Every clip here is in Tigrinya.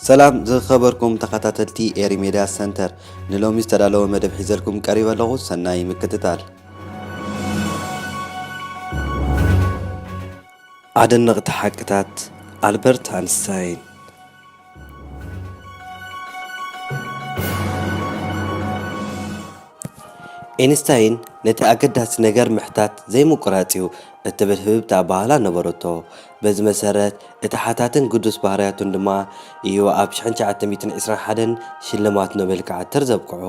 ሰላም ዝኸበርኩም ተኸታተልቲ ኤሪ ሜድያ ሰንተር ንሎሚ ዝተዳለወ መደብ ሒዘልኩም ቀሪበ ኣለኹ። ሰናይ ምክትታል። ኣደነቕቲ ሓቅታት ኣልበርት አንስታይን ኤንስታይን ነቲ ኣገዳሲ ነገር ምሕታት ዘይምቁራጽዩ እትብል ህብብታ ባህላ ነበረቶ። በዚ መሰረት እቲ ሓታትን ቅዱስ ባህርያቱን ድማ እዩ ኣብ 1921 ሽልማት ኖቤል ክዓትር ዘብቅዖ።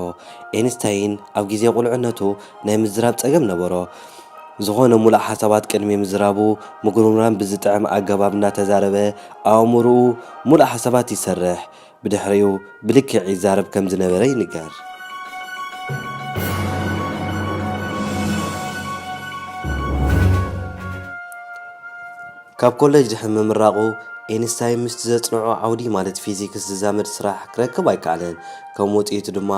ኤንስታይን ኣብ ግዜ ቁልዕነቱ ናይ ምዝራብ ጸገም ነበሮ። ዝኾነ ሙሉእ ሓሳባት ቅድሚ ምዝራቡ ምጉርምራን ብዝጥዕም ኣገባብ እናተዛረበ ኣእምሮኡ ሙሉእ ሓሳባት ይሰርሕ። ብድሕሪኡ ብልክዕ ይዛረብ ከም ዝነበረ ይንገር። ካብ ኮሌጅ ድሕሪ ምምራቑ ኤንስታይን ምስቲ ዘጽንዖ ዓውዲ ማለት ፊዚክስ ዝዛመድ ስራሕ ክረክብ ኣይከኣለን። ከም ውጽኢቱ ድማ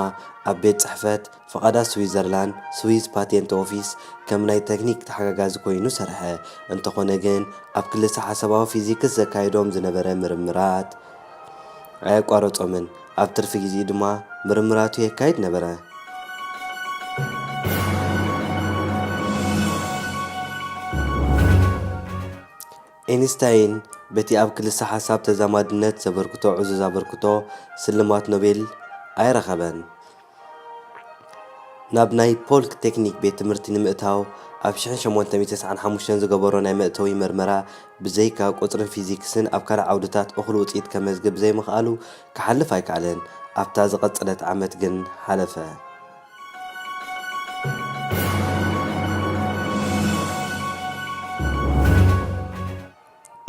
ኣብ ቤት ጽሕፈት ፈቓዳት ስዊዘርላንድ ስዊስ ፓቴንት ኦፊስ ከም ናይ ቴክኒክ ተሓጋጋዚ ኮይኑ ሰርሐ። እንተኾነ ግን ኣብ ክልተ ሓሳባዊ ፊዚክስ ዘካይዶም ዝነበረ ምርምራት ኣየቋረጾምን። ኣብ ትርፊ ጊዜ ድማ ምርምራቱ የካይድ ነበረ። ኤንስታይን በቲ ኣብ ክልተ ሓሳብ ተዛማድነት ዘበርክቶ ዕዙዝ ኣበርክቶ ስልማት ኖቤል ኣይረኸበን። ናብ ናይ ፖል ቴክኒክ ቤት ትምህርቲ ንምእታው ኣብ 1895 ዝገበሮ ናይ መእተዊ መርመራ ብዘይካ ቁጽርን ፊዚክስን ኣብ ካልእ ዓውድታት እኹል ውጽኢት ከመዝግብ ዘይምኽኣሉ ክሓልፍ ኣይከኣለን። ኣብታ ዝቐጽለት ዓመት ግን ሓለፈ።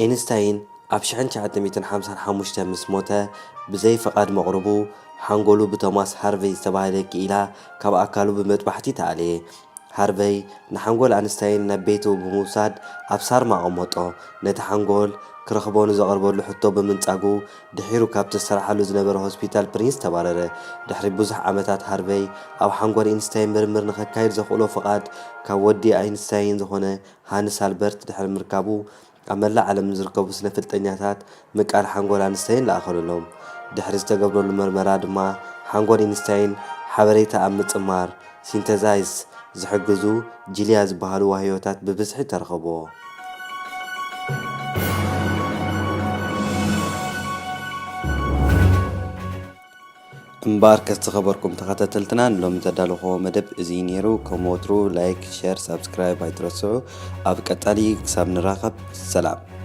ኤንስታይን ኣብ 1955 ምስ ሞተ ብዘይ ፈቓድ መቕረቡ ሓንጎሉ ብቶማስ ሃርቨይ ዝተባህለ ክኢላ ካብ ኣካሉ ብመጥባሕቲ ተኣለየ። ሃርቨይ ንሓንጎል አንስታይን ናብ ቤቱ ብምውሳድ ኣብ ሳርማ ኣቐመጦ። ነቲ ሓንጎል ክረኽቦ ንዘቐርበሉ ሕቶ ብምንጻጉ ድሒሩ ካብቲ ዝሰርሓሉ ዝነበረ ሆስፒታል ፕሪንስ ተባረረ። ድሕሪ ብዙሕ ዓመታት ሃርቨይ ኣብ ሓንጎል ኤንስታይን ምርምር ንኸካይድ ዘኽእሎ ፍቓድ ካብ ወዲ ኣይንስታይን ዝኾነ ሃንስ ኣልበርት ድሕሪ ምርካቡ ኣብ መላእ ዓለም ዝርከቡ ስነ ፍልጠኛታት ምቃል ሓንጎል አንስታይን ለኣኸለሎም። ድሕሪ ዝተገብረሉ መርመራ ድማ ሓንጎል ኤንስታይን ሓበሬታ ኣብ ምጽማር ሲንተዛይዝ ዝሕግዙ ጂልያ ዝበሃሉ ዋህዮታት ብብዝሒ ተረኸብዎ። እምበር ከዝተኸበርኩም ተኸታተልትና ንሎም ዘዳለኽዎ መደብ እዚ ነይሩ። ከም ወትሩ ላይክ፣ ሼር፣ ሳብስክራይብ ኣይትረስዑ። ኣብ ቀጻሊ ክሳብ ንራኸብ ሰላም።